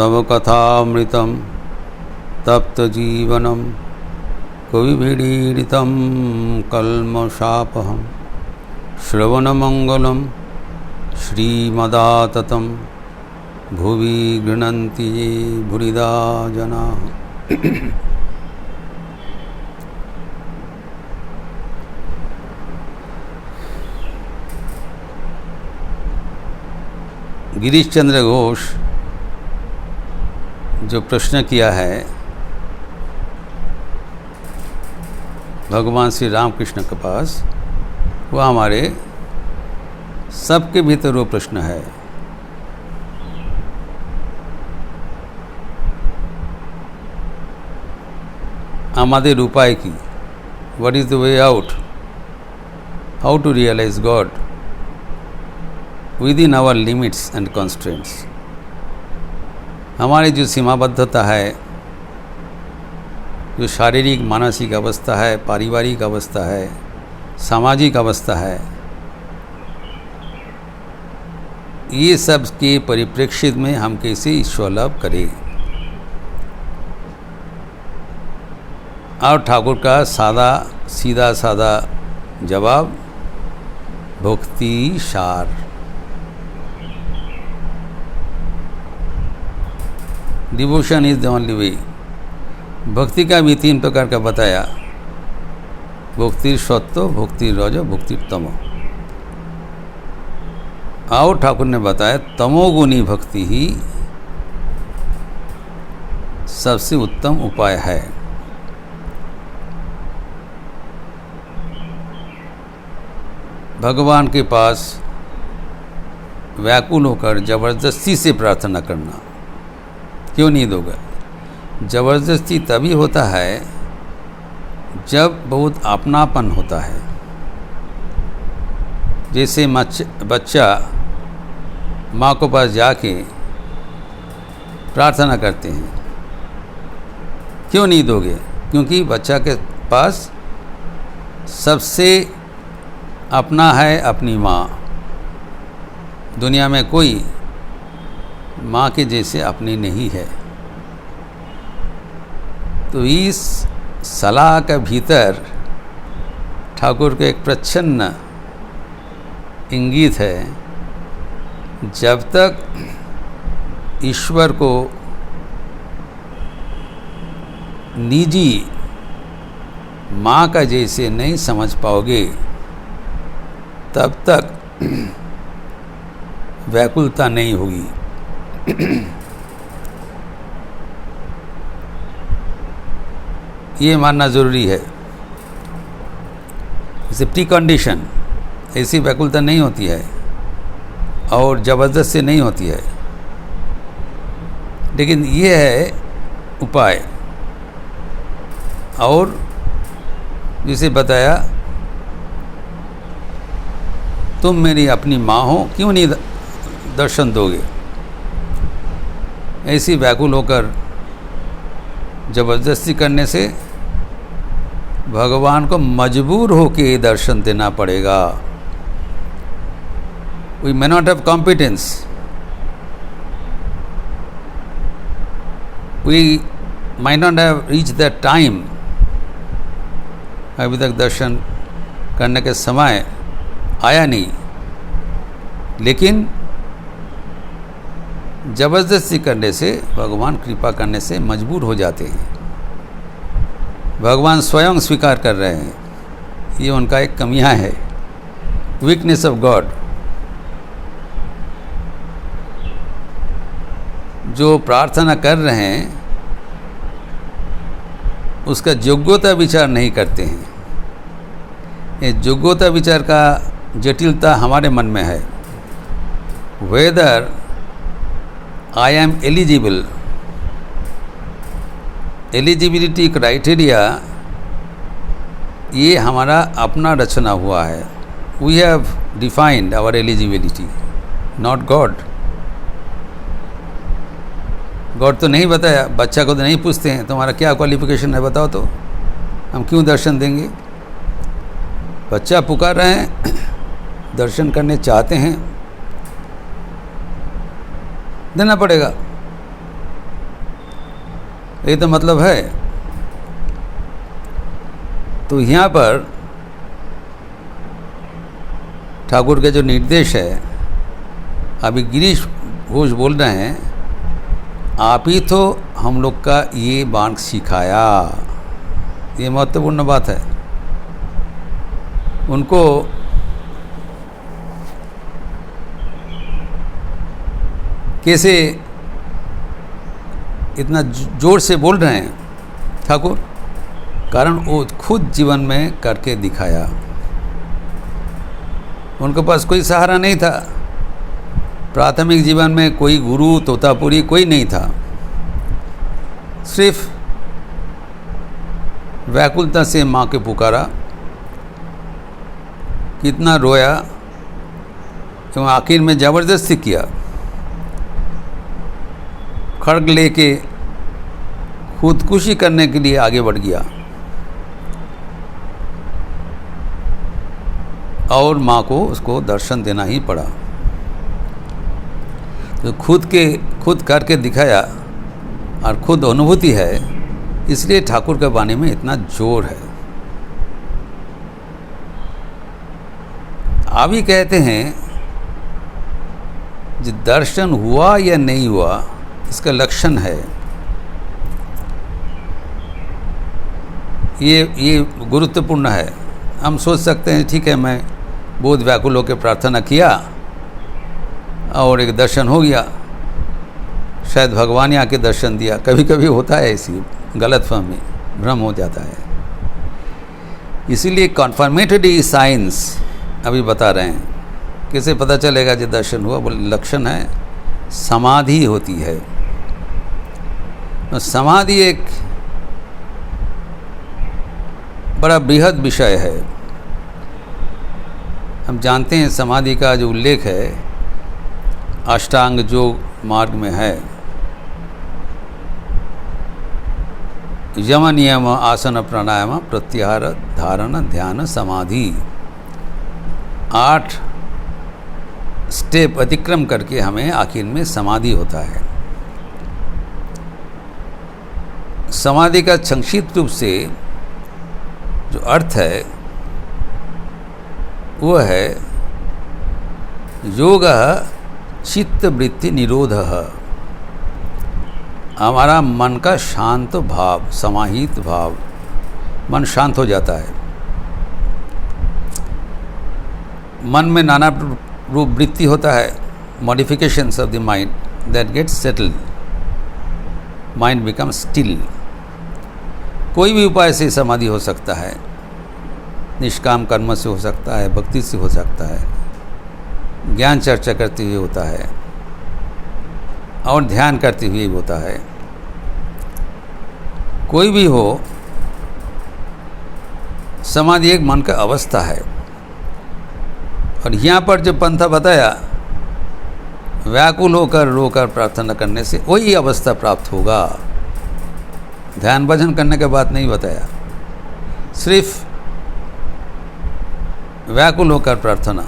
नवकथामृतं तप्तजीवनं कविभिरीडितं कल्मषापहं श्रवणमंगलं श्रीमदाततं भुवि गृह्णन्ति ये भूरिदा जनाः। गिरीश चंद्र घोष जो प्रश्न किया है भगवान श्री रामकृष्ण के पास, वह हमारे सबके भीतर वो प्रश्न है। हमारे उपाय की, what is the way out, how to realise God within our limits and constraints. हमारी जो सीमाबद्धता है, जो शारीरिक मानसिक अवस्था है, पारिवारिक अवस्था है, सामाजिक अवस्था है, ये सब के परिप्रेक्ष्य में हम कैसे ईश्वर लाभ करें। और ठाकुर का सीधा सादा जवाब, भक्ति सार। Devotion is the only way. भक्ति का भी 3 प्रकार का बताया, भक्ति सत्व, भक्ति रज, भक्ति तमो। और ठाकुर ने बताया तमोगुणी भक्ति ही सबसे उत्तम उपाय है। भगवान के पास व्याकुल होकर जबरदस्ती से प्रार्थना करना क्यों नहीं दोगे। जबरदस्ती तभी होता है जब बहुत अपनापन होता है। जैसे बच्चा माँ को पास जाके प्रार्थना करते हैं, क्यों नहीं दोगे? क्योंकि बच्चा के पास सबसे अपना है अपनी माँ। दुनिया में कोई माँ के जैसे अपनी नहीं है। तो इस सलाह के भीतर ठाकुर के एक प्रच्छन्न इंगित है, जब तक ईश्वर को निजी माँ का जैसे नहीं समझ पाओगे, तब तक व्याकुलता नहीं होगी। ये मानना ज़रूरी है। जैसे प्री कंडीशन, ऐसी व्याकुलता नहीं होती है और ज़बरदस्त से नहीं होती है। लेकिन ये है उपाय। और जिसे बताया तुम मेरी अपनी माँ हो, क्यों नहीं दर्शन दोगे। ऐसी व्याकुल होकर ज़बरदस्ती करने से भगवान को मजबूर होके दर्शन देना पड़ेगा। We may not have competence, we might not have reach that time. अभी तक दर्शन करने के समय आया नहीं, लेकिन ज़बरदस्ती करने से, भगवान कृपा करने से मजबूर हो जाते हैं। भगवान स्वयं स्वीकार कर रहे हैं, ये उनका एक कमियां है, वीकनेस ऑफ गॉड। जो प्रार्थना कर रहे हैं उसका योग्यता विचार नहीं करते हैं। ये योग्यता विचार का जटिलता हमारे मन में है। Whether I am eligible, eligibility criteria ये हमारा अपना रचना हुआ है। We have defined our eligibility, not God. God तो नहीं बताया, बच्चा को तो नहीं पूछते हैं तुम्हारा क्या क्वालिफिकेशन है बताओ, तो हम क्यों दर्शन देंगे। बच्चा पुकार रहे हैं, दर्शन करने चाहते हैं, देना पड़ेगा। ये तो मतलब है। तो यहाँ पर ठाकुर के जो निर्देश है, अभी गिरीश घोष बोल रहे हैं, आप ही तो हम लोग का ये बाण सिखाया। ये महत्वपूर्ण बात है। उनको कैसे इतना जोर से बोल रहे हैं ठाकुर? कारण वो खुद जीवन में करके दिखाया। उनके पास कोई सहारा नहीं था। प्राथमिक जीवन में कोई गुरु, तोतापुरी कोई नहीं था। सिर्फ व्याकुलता से माँ के पुकारा, कितना रोया, तो आखिर में ज़बरदस्ती किया। खड्ग लेके खुदकुशी करने के लिए आगे बढ़ गया और माँ को उसको दर्शन देना ही पड़ा। तो खुद करके दिखाया और खुद अनुभूति है, इसलिए ठाकुर के बानी में इतना जोर है। अभी कहते हैं जो दर्शन हुआ या नहीं हुआ, इसका लक्षण है। ये गुरुत्वपूर्ण है। हम सोच सकते हैं ठीक है, मैं बहुत व्याकुल होकर प्रार्थना किया और एक दर्शन हो गया, शायद भगवान ने आके दर्शन दिया। कभी कभी होता है ऐसी गलतफहमी, भ्रम हो जाता है। इसीलिए कन्फर्मेटरी साइंस अभी बता रहे हैं। कैसे पता चलेगा जो दर्शन हुआ? बोले लक्षण है, समाधि होती है। तो समाधि एक बड़ा बृहद विषय है। हम जानते हैं समाधि का जो उल्लेख है अष्टांग योग मार्ग में है। यम नियम आसन प्राणायाम प्रत्याहार धारण ध्यान समाधि, 8 स्टेप अतिक्रम करके हमें आखिर में समाधि होता है। समाधि का संक्षिप्त रूप से जो अर्थ है वो है योग चित्त वृत्ति निरोध। हमारा मन का शांत भाव, समाहित भाव, मन शांत हो जाता है। मन में नाना रूप वृत्ति होता है, modifications of the mind that gets settled, mind become still. कोई भी उपाय से समाधि हो सकता है। निष्काम कर्म से हो सकता है, भक्ति से हो सकता है, ज्ञान चर्चा करते हुए होता है और ध्यान करते हुए होता है। कोई भी हो, समाधि एक मन का अवस्था है। और यहाँ पर जो पंथा बताया, व्याकुल होकर रोकर प्रार्थना करने से वही अवस्था प्राप्त होगा। ध्यान भजन करने के बाद नहीं बताया, सिर्फ व्याकुल होकर प्रार्थना,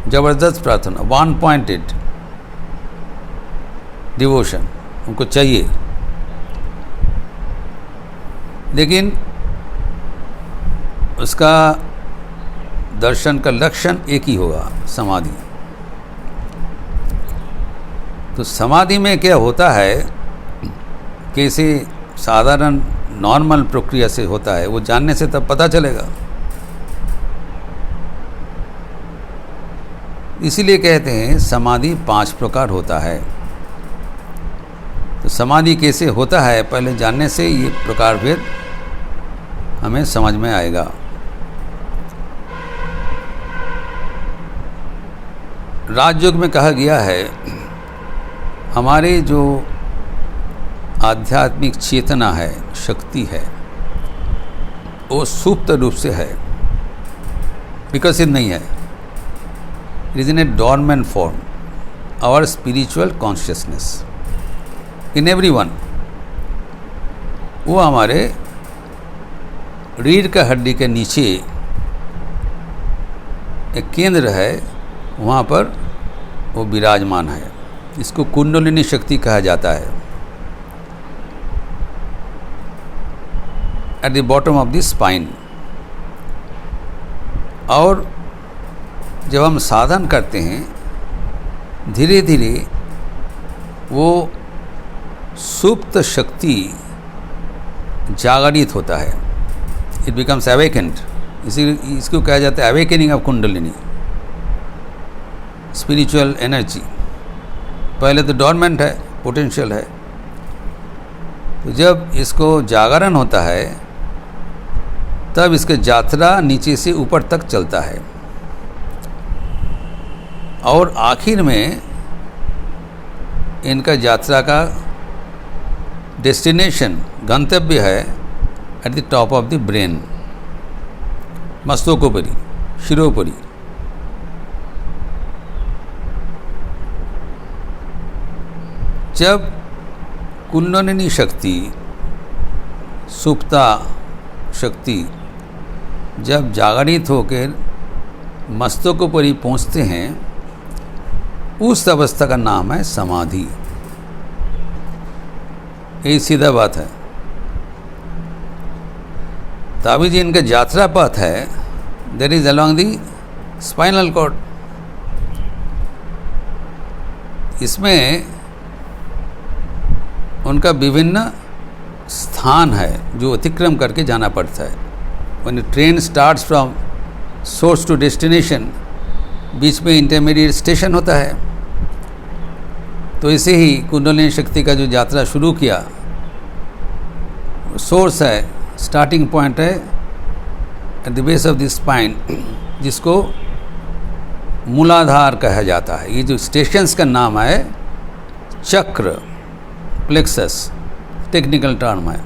जबरदस्त प्रार्थना, वन पॉइंटेड डिवोशन उनको चाहिए। लेकिन उसका दर्शन का लक्षण एक ही होगा, समाधि। तो समाधि में क्या होता है, कैसे साधारण नॉर्मल प्रक्रिया से होता है, वो जानने से तब पता चलेगा। इसीलिए कहते हैं समाधि 5 प्रकार होता है। तो समाधि कैसे होता है पहले जानने से ये प्रकार भेद हमें समझ में आएगा। राजयोग में कहा गया है, हमारे जो आध्यात्मिक चेतना है, शक्ति है, वो सुप्त रूप से है, विकसित नहीं है। It is in a dormant form, our spiritual consciousness in everyone. वो हमारे रीढ़ का हड्डी के नीचे एक केंद्र है, वहाँ पर वो विराजमान है। इसको कुंडलिनी शक्ति कहा जाता है। At the bottom of the spine. और जब हम साधन करते हैं धीरे धीरे वो सुप्त शक्ति जागरित होता है, इट बिकम्स अवेकेंड। इसको कहा जाता है awakening of kundalini, spiritual energy. पहले तो डॉर्मेंट है, पोटेंशियल है, तो जब इसको जागरण होता है तब इसका यात्रा नीचे से ऊपर तक चलता है और आखिर में इनका यात्रा का डेस्टिनेशन, गंतव्य है at the top of the brain, मस्तकोपरि, शिरोपरि। जब कुंडलिनी शक्ति, सुप्ता शक्ति जब जागरित होकर मस्तकोपरि पहुँचते हैं, उस अवस्था का नाम है समाधि। ये सीधा बात है। तभी जी इनका यात्रा पथ है, that is along the spinal cord. इसमें उनका विभिन्न स्थान है जो अतिक्रम करके जाना पड़ता है। When train starts from source to destination, बीच में इंटरमीडिएट स्टेशन होता है। तो इसे ही कुंडलिनी शक्ति का जो यात्रा शुरू किया, सोर्स है, स्टार्टिंग पॉइंट है at the base of the spine, जिसको मूलाधार कहा जाता है। ये जो स्टेशंस का नाम है चक्र, प्लेक्सस टेक्निकल टर्म है।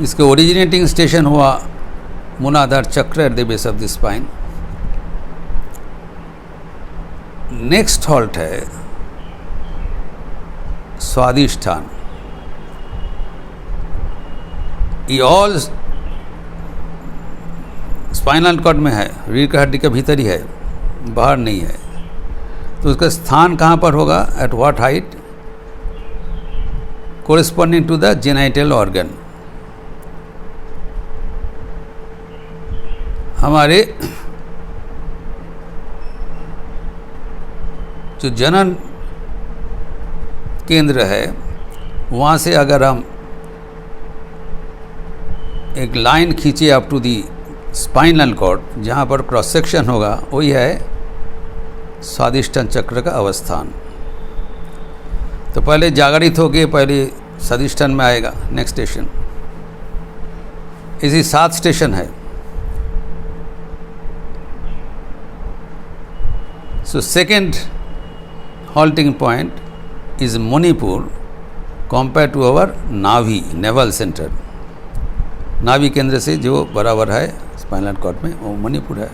इसके ओरिजिनेटिंग स्टेशन हुआ मूलाधार चक्र at the base of the spine. Next halt है स्वादिष्ठान। ये ऑल स्पाइनल कॉर्ड में है, रीढ़ की हड्डी के भीतर ही है, बाहर नहीं है। तो उसका स्थान कहाँ पर होगा, at what height, corresponding to the genital organ. हमारे जो जनन केंद्र है, वहाँ से अगर हम एक लाइन खींचे up to the spinal cord, जहाँ पर क्रॉस सेक्शन होगा, वही है स्वादिष्ठान चक्र का अवस्थान। तो पहले जागरित होके पहले स्वादिष्ठान में आएगा, नेक्स्ट स्टेशन। इसी 7 स्टेशन है। So second halting point is Manipur compared to our नाभि, नेवल सेंटर। नाभि केंद्र से जो बराबर है स्पाइनल कॉर्ड में, वो मणिपुर है।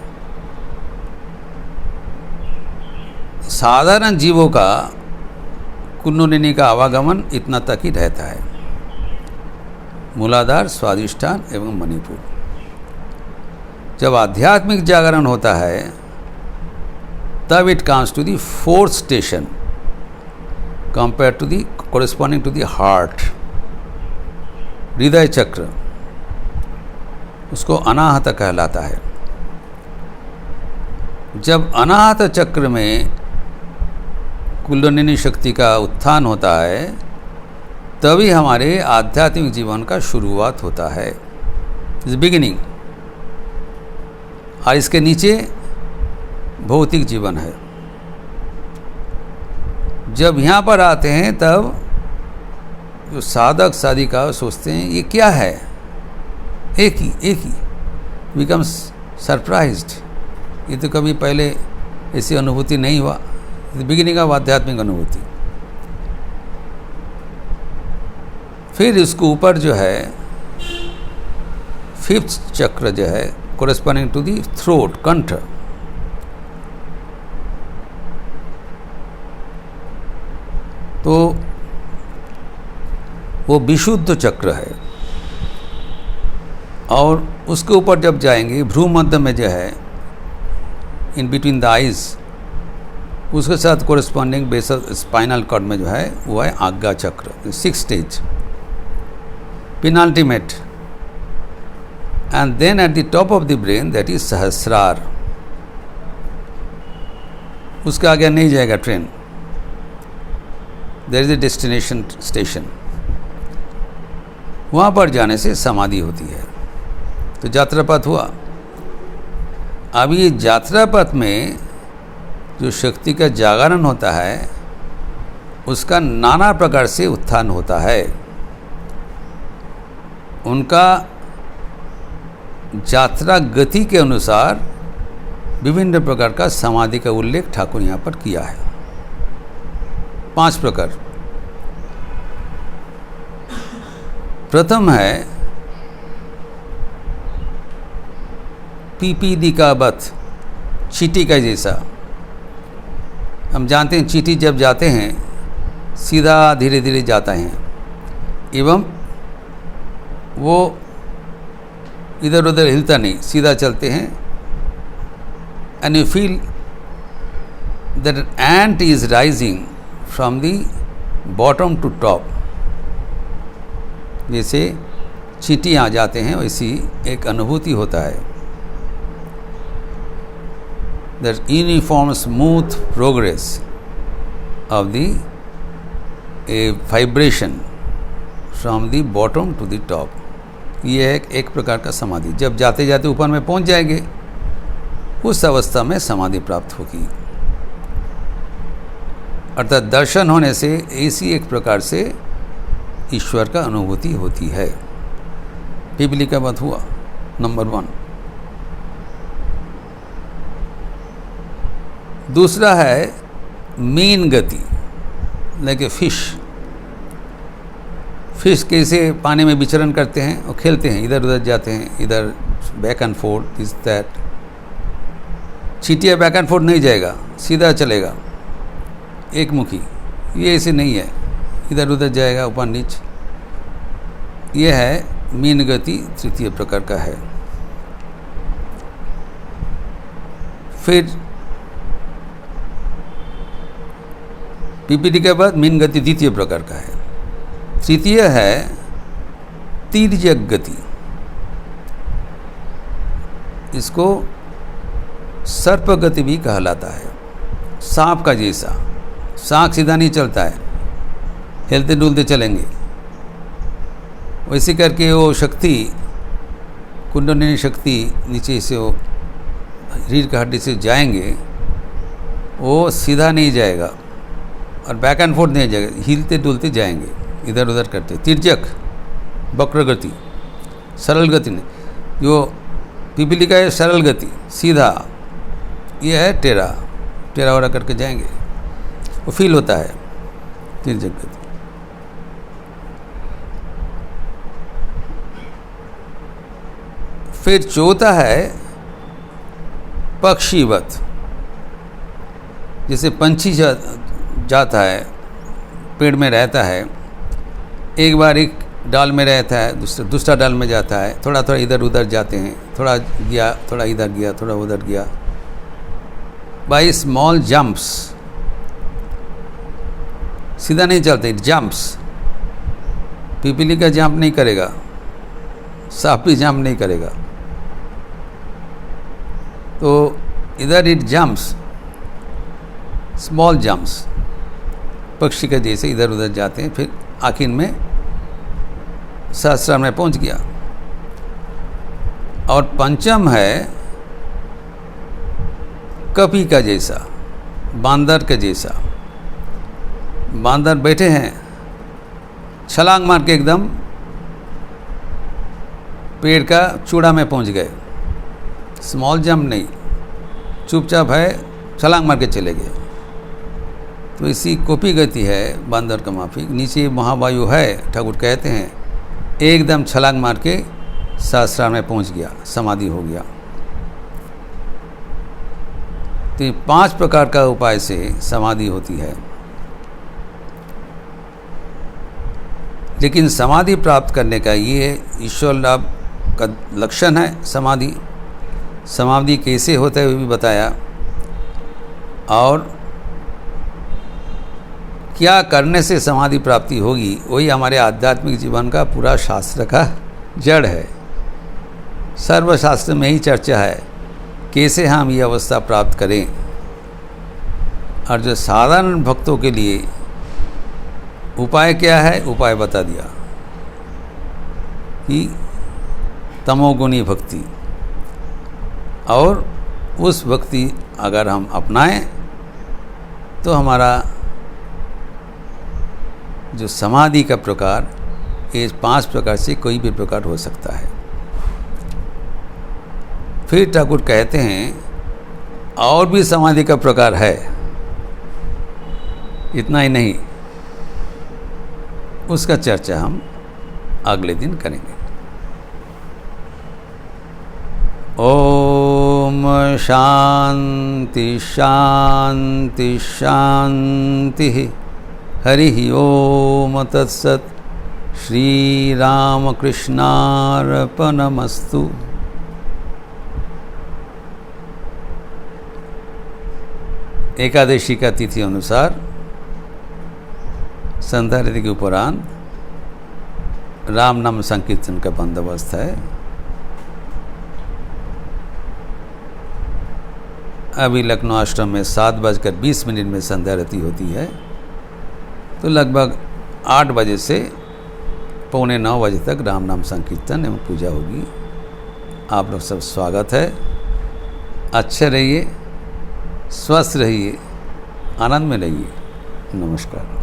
साधारण जीवों का कुंडलिनी का आवागमन इतना तक ही रहता है, मूलाधार, स्वादिष्ठान एवं मणिपुर। जब आध्यात्मिक जागरण होता है तब it comes to the 4th station compare to the corresponding to the heart, हृदय चक्र, उसको अनाहत कहलाता है। जब अनाहत चक्र में कुंडलिनी शक्ति का उत्थान होता है, तभी हमारे आध्यात्मिक जीवन का शुरुआत होता है, इज बिगिनिंग। और इसके नीचे भौतिक जीवन है। जब यहाँ पर आते हैं तब जो साधक साधिका सोचते हैं ये क्या है, एक ही बिकम्स सरप्राइज्ड। ये तो कभी पहले ऐसी अनुभूति नहीं हुआ, बिगिनिंग ऑफ आध्यात्मिक अनुभूति। फिर इसके ऊपर जो है 5th चक्र जो है कोरिस्पॉन्डिंग टू दी थ्रोट, कंठ। तो वो विशुद्ध चक्र है। और उसके ऊपर जब जाएंगे, भ्रू मध्य में जो है इन बिटवीन द आइज, उसके साथ कोरिस्पॉन्डिंग बेस स्पाइनल कॉर्ड में जो है वो है आज्ञा चक्र, 6th stage. Penultimate and then at the top of the brain that is Sahasrara. उसके आगे नहीं जाएगा train. There is a destination station. वहाँ पर जाने से समाधि होती है. तो यात्रापथ हुआ. अब ये यात्रापथ में जो शक्ति का जागरण होता है उसका नाना प्रकार से उत्थान होता है. उनका यात्रा गति के अनुसार विभिन्न प्रकार का समाधि का उल्लेख ठाकुर यहाँ पर किया है. 5 प्रकार. प्रथम है पीपीडी का बथ, चींटी का जैसा. हम जानते हैं चींटी जब जाते हैं सीधा धीरे धीरे जाता है एवं वो इधर उधर हिलता नहीं, सीधा चलते हैं. And you feel that ant is rising from the bottom to top. जैसे चींटी आ जाते हैं वैसी एक अनुभूति होता है. That uniform smooth progress of the a vibration from the bottom to the top. ये है एक प्रकार का समाधि. जब जाते जाते ऊपर में पहुंच जाएंगे उस अवस्था में समाधि प्राप्त होगी. अर्थात दर्शन होने से ऐसी एक प्रकार से ईश्वर का अनुभूति होती है. पिपली का मत हुआ नंबर 1. दूसरा है मीन गति, लाइक ए फिश. फिश कैसे पानी में विचरण करते हैं और खेलते हैं, इधर उधर जाते हैं, इधर back and forth, this that. चींटिया बैक एंड फोर्थ नहीं जाएगा, सीधा चलेगा एक मुखी. ये ऐसे नहीं है, इधर उधर जाएगा ऊपर नीच. ये है मीन गति, तृतीय प्रकार का है. फिर पीपीडी के बाद मीन गति द्वितीय प्रकार का है. तृतीय है तिर्यक गति. इसको सर्प गति भी कहलाता है. सांप का जैसा. सांप सीधा नहीं चलता है, हिलते डुलते चलेंगे. वैसे करके वो शक्ति, कुंडलिनी शक्ति नीचे से वो रीढ़ की हड्डी से जाएंगे, वो सीधा नहीं जाएगा और बैक एंड फोर्थ नहीं जाएगा, हिलते डुलते जाएंगे, इधर उधर करते. तिर्यक वक्र गति, सरल गति नहीं. जो पिपली का है सरल गति, सीधा. ये है टेढ़ा, टेढ़ा वड़ा करके जाएंगे, वो फील होता है तिर्यक गति. फिर चौथा है पक्षीवत. जैसे पंछी जाता है, पेड़ में रहता है, एक बार एक डाल में रहता है, दूसरा डाल में जाता है, थोड़ा थोड़ा इधर उधर जाते हैं, थोड़ा गया, थोड़ा इधर गया, थोड़ा उधर गया. बाय स्मॉल जंप्स, सीधा नहीं चलते, जंप्स. पिपली का जंप नहीं करेगा, सांप भी जंप नहीं करेगा. तो इधर इट जंप्स, स्मॉल जंप्स, पक्षी के जैसे इधर उधर जाते हैं. फिर आखिर में सहस्रार में पहुंच गया. और पंचम है कपी का जैसा, बांदर के जैसा. बांदर बैठे हैं, छलांग मार के एकदम पेड़ का चूड़ा में पहुंच गए. स्मॉल जंप नहीं, चुपचाप है, छलांग मार के चले गए. तो इसी कॉपी गति है बांदर का माफिक. नीचे महावायु है, ठाकुर कहते हैं, एकदम छलांग मार के सहस्रार में पहुंच गया, समाधि हो गया. तो 5 प्रकार का उपाय से समाधि होती है. लेकिन समाधि प्राप्त करने का ये ईश्वर लाभ का लक्षण है. समाधि कैसे होता है वो भी बताया, और क्या करने से समाधि प्राप्ति होगी, वही हमारे आध्यात्मिक जीवन का पूरा शास्त्र का जड़ है. सर्वशास्त्र में ही चर्चा है कैसे हम ये अवस्था प्राप्त करें। और जो साधारण भक्तों के लिए उपाय क्या है, उपाय बता दिया कि तमोगुणी भक्ति, और उस भक्ति अगर हम अपनाएं तो हमारा जो समाधि का प्रकार, ये 5 प्रकार से कोई भी प्रकार हो सकता है। फिर ठाकुर कहते हैं और भी समाधि का प्रकार है, इतना ही नहीं, उसका चर्चा हम अगले दिन करेंगे। ओम शांति शांति शांति। हरि ओम तत्सत। श्री रामकृष्णार्पणमस्तु। एकादशी का तिथि अनुसार संध्या आरती के उपरांत राम नाम संकीर्तन का बंदोबस्त है। अभी लखनऊ आश्रम में 7:20 में संध्या आरती होती है, तो लगभग 8 बजे से 8:45 बजे तक राम नाम संकीर्तन एवं पूजा होगी। आप लोग सब स्वागत है। अच्छे रहिए, स्वस्थ रहिए, आनंद में रहिए। नमस्कार।